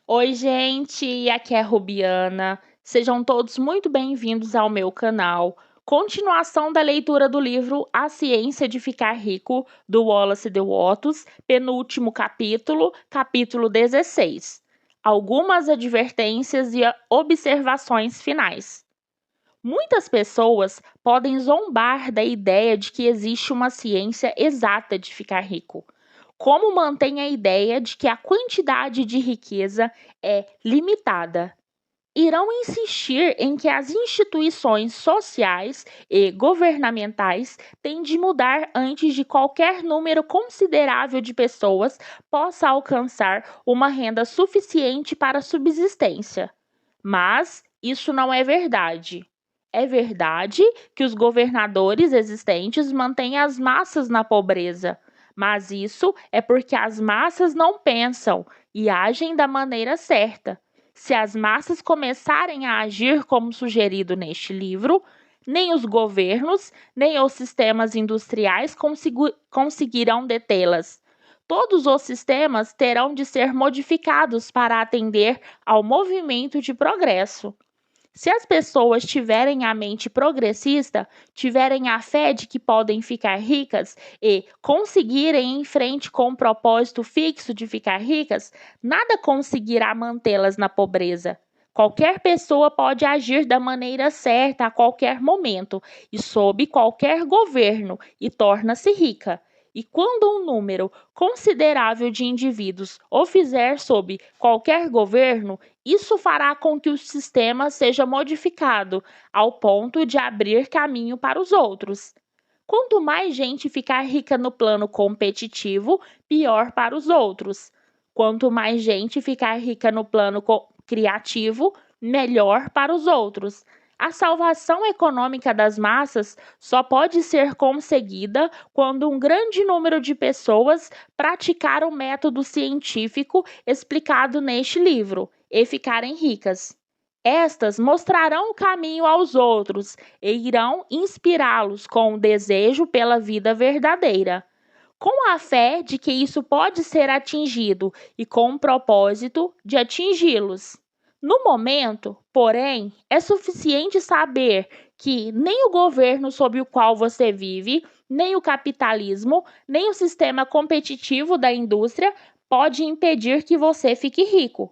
Oi, gente, aqui é a Rubiana. Sejam todos muito bem-vindos ao meu canal. Continuação da leitura do livro A Ciência de Ficar Rico, do Wallace de Watts, penúltimo capítulo, capítulo 16. Algumas advertências e observações finais. Muitas pessoas podem zombar da ideia de que existe uma ciência exata de ficar rico. Como mantém a ideia de que a quantidade de riqueza é limitada? Irão insistir em que as instituições sociais e governamentais têm de mudar antes de qualquer número considerável de pessoas possa alcançar uma renda suficiente para a subsistência. Mas isso não é verdade. É verdade que os governadores existentes mantêm as massas na pobreza, mas isso é porque as massas não pensam e agem da maneira certa. Se as massas começarem a agir como sugerido neste livro, nem os governos, nem os sistemas industriais conseguirão detê-las. Todos os sistemas terão de ser modificados para atender ao movimento de progresso. Se as pessoas tiverem a mente progressista, tiverem a fé de que podem ficar ricas e conseguirem em frente com um propósito fixo de ficar ricas, nada conseguirá mantê-las na pobreza. Qualquer pessoa pode agir da maneira certa a qualquer momento e sob qualquer governo e torna-se rica. E quando um número considerável de indivíduos o fizer sob qualquer governo, isso fará com que o sistema seja modificado ao ponto de abrir caminho para os outros. Quanto mais gente ficar rica no plano competitivo, pior para os outros. Quanto mais gente ficar rica no plano criativo, melhor para os outros. A salvação econômica das massas só pode ser conseguida quando um grande número de pessoas praticar o método científico explicado neste livro e ficarem ricas. Estas mostrarão o caminho aos outros e irão inspirá-los com o desejo pela vida verdadeira. Com a fé de que isso pode ser atingido e com o propósito de atingi-los. No momento, porém, é suficiente saber que nem o governo sob o qual você vive, nem o capitalismo, nem o sistema competitivo da indústria pode impedir que você fique rico.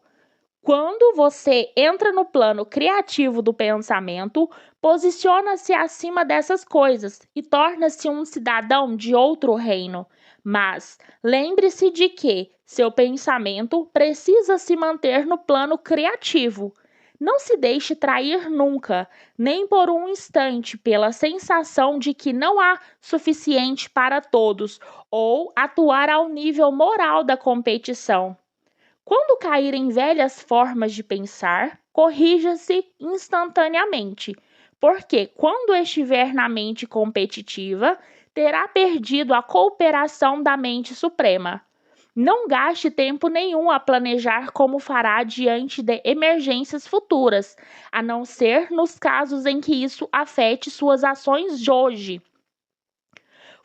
Quando você entra no plano criativo do pensamento, posiciona-se acima dessas coisas e torna-se um cidadão de outro reino. Mas lembre-se de que seu pensamento precisa se manter no plano criativo. Não se deixe trair nunca, nem por um instante, pela sensação de que não há suficiente para todos ou atuar ao nível moral da competição. Quando cair em velhas formas de pensar, corrija-se instantaneamente, porque quando estiver na mente competitiva, terá perdido a cooperação da mente suprema. Não gaste tempo nenhum a planejar como fará diante de emergências futuras, a não ser nos casos em que isso afete suas ações de hoje.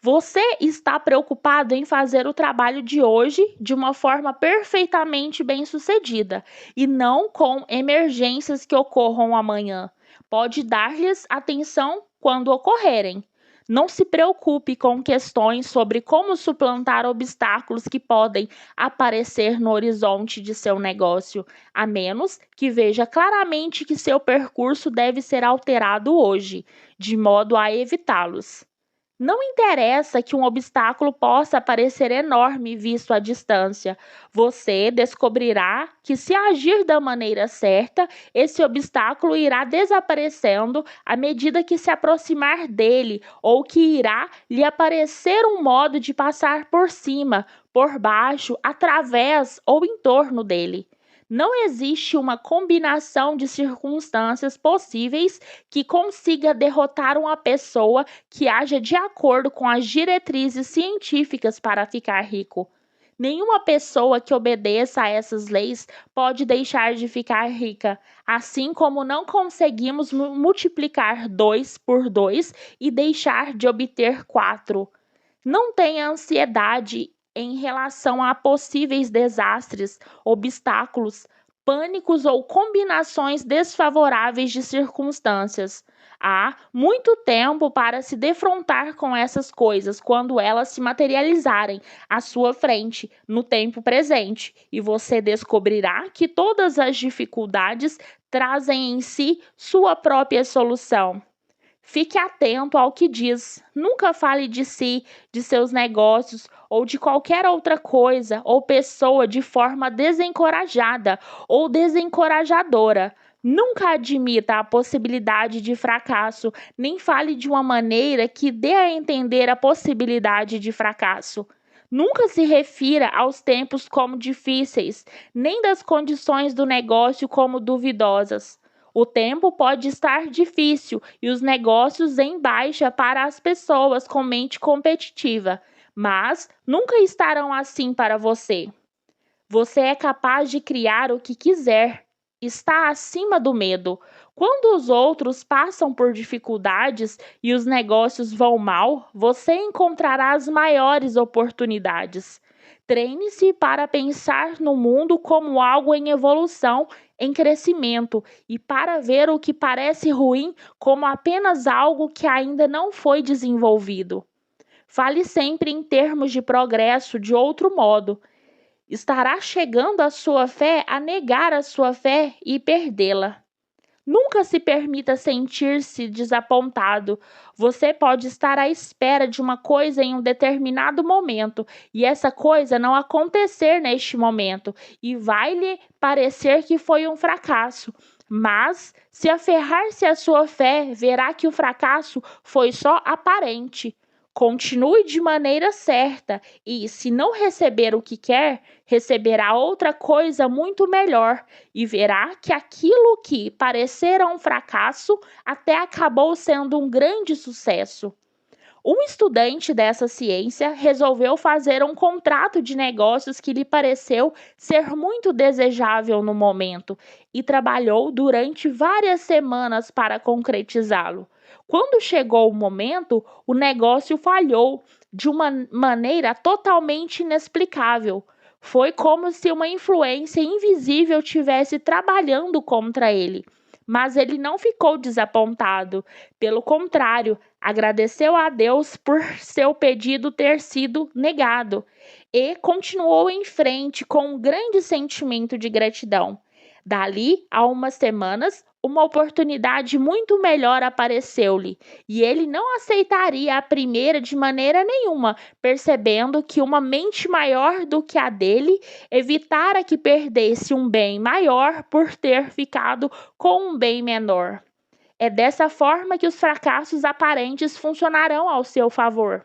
Você está preocupado em fazer o trabalho de hoje de uma forma perfeitamente bem-sucedida e não com emergências que ocorram amanhã. Pode dar-lhes atenção quando ocorrerem. Não se preocupe com questões sobre como suplantar obstáculos que podem aparecer no horizonte de seu negócio, a menos que veja claramente que seu percurso deve ser alterado hoje, de modo a evitá-los. Não interessa que um obstáculo possa parecer enorme visto à distância. Você descobrirá que, se agir da maneira certa, esse obstáculo irá desaparecendo à medida que se aproximar dele, ou que irá lhe aparecer um modo de passar por cima, por baixo, através ou em torno dele. Não existe uma combinação de circunstâncias possíveis que consiga derrotar uma pessoa que haja de acordo com as diretrizes científicas para ficar rico. Nenhuma pessoa que obedeça a essas leis pode deixar de ficar rica, assim como não conseguimos multiplicar 2 por 2 e deixar de obter 4. Não tenha ansiedade em relação a possíveis desastres, obstáculos, pânicos ou combinações desfavoráveis de circunstâncias. Há muito tempo para se defrontar com essas coisas quando elas se materializarem à sua frente, no tempo presente, e você descobrirá que todas as dificuldades trazem em si sua própria solução. Fique atento ao que diz. Nunca fale de si, de seus negócios ou de qualquer outra coisa ou pessoa de forma desencorajada ou desencorajadora. Nunca admita a possibilidade de fracasso, nem fale de uma maneira que dê a entender a possibilidade de fracasso. Nunca se refira aos tempos como difíceis, nem das condições do negócio como duvidosas. O tempo pode estar difícil e os negócios em baixa para as pessoas com mente competitiva, mas nunca estarão assim para você. Você é capaz de criar o que quiser. Está acima do medo. Quando os outros passam por dificuldades e os negócios vão mal, você encontrará as maiores oportunidades. Treine-se para pensar no mundo como algo em evolução, em crescimento, e para ver o que parece ruim como apenas algo que ainda não foi desenvolvido. Fale sempre em termos de progresso de outro modo. Estará chegando a sua fé a negar a sua fé e perdê-la. Nunca se permita sentir-se desapontado. Você pode estar à espera de uma coisa em um determinado momento e essa coisa não acontecer neste momento e vai lhe parecer que foi um fracasso. Mas, se aferrar-se à sua fé, verá que o fracasso foi só aparente. Continue de maneira certa e, se não receber o que quer, receberá outra coisa muito melhor e verá que aquilo que parecera um fracasso até acabou sendo um grande sucesso. Um estudante dessa ciência resolveu fazer um contrato de negócios que lhe pareceu ser muito desejável no momento e trabalhou durante várias semanas para concretizá-lo. Quando chegou o momento, o negócio falhou de uma maneira totalmente inexplicável. Foi como se uma influência invisível tivesse trabalhando contra ele. Mas ele não ficou desapontado. Pelo contrário, agradeceu a Deus por seu pedido ter sido negado e continuou em frente com um grande sentimento de gratidão. Dali a umas semanas, uma oportunidade muito melhor apareceu-lhe e ele não aceitaria a primeira de maneira nenhuma, percebendo que uma mente maior do que a dele evitara que perdesse um bem maior por ter ficado com um bem menor. É dessa forma que os fracassos aparentes funcionarão ao seu favor.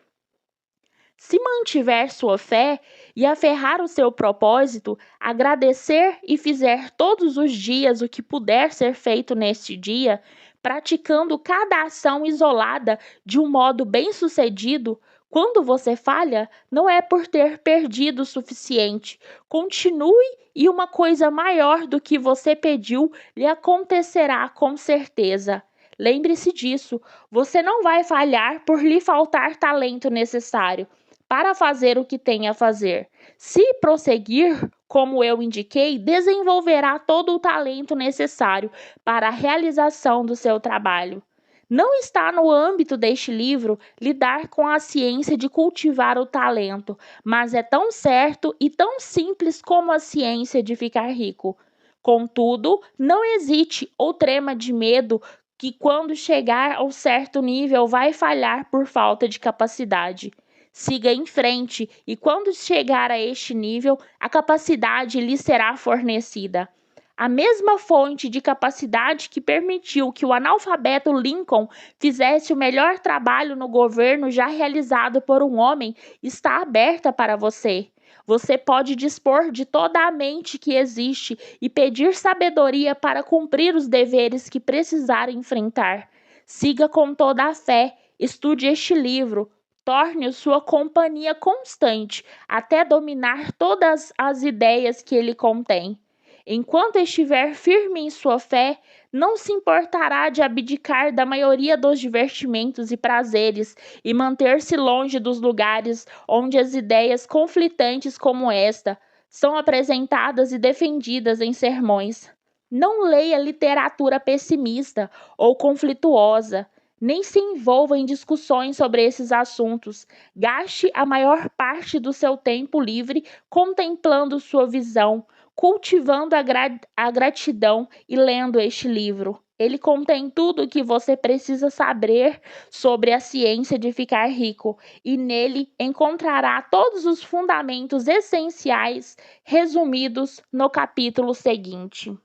Se mantiver sua fé e aferrar o seu propósito, agradecer e fizer todos os dias o que puder ser feito neste dia, praticando cada ação isolada de um modo bem-sucedido, quando você falha, não é por ter perdido o suficiente. Continue e uma coisa maior do que você pediu lhe acontecerá com certeza. Lembre-se disso, você não vai falhar por lhe faltar talento necessário para fazer o que tem a fazer. Se prosseguir, como eu indiquei, desenvolverá todo o talento necessário para a realização do seu trabalho. Não está no âmbito deste livro lidar com a ciência de cultivar o talento, mas é tão certo e tão simples como a ciência de ficar rico. Contudo, não hesite ou trema de medo que quando chegar a um certo nível vai falhar por falta de capacidade. Siga em frente e quando chegar a este nível, a capacidade lhe será fornecida. A mesma fonte de capacidade que permitiu que o analfabeto Lincoln fizesse o melhor trabalho no governo já realizado por um homem está aberta para você. Você pode dispor de toda a mente que existe e pedir sabedoria para cumprir os deveres que precisar enfrentar. Siga com toda a fé, estude este livro. Torne-o sua companhia constante até dominar todas as ideias que ele contém. Enquanto estiver firme em sua fé, não se importará de abdicar da maioria dos divertimentos e prazeres e manter-se longe dos lugares onde as ideias conflitantes como esta são apresentadas e defendidas em sermões. Não leia literatura pessimista ou conflituosa, nem se envolva em discussões sobre esses assuntos. Gaste a maior parte do seu tempo livre contemplando sua visão, cultivando a gratidão e lendo este livro. Ele contém tudo o que você precisa saber sobre a ciência de ficar rico, e nele encontrará todos os fundamentos essenciais resumidos no capítulo seguinte.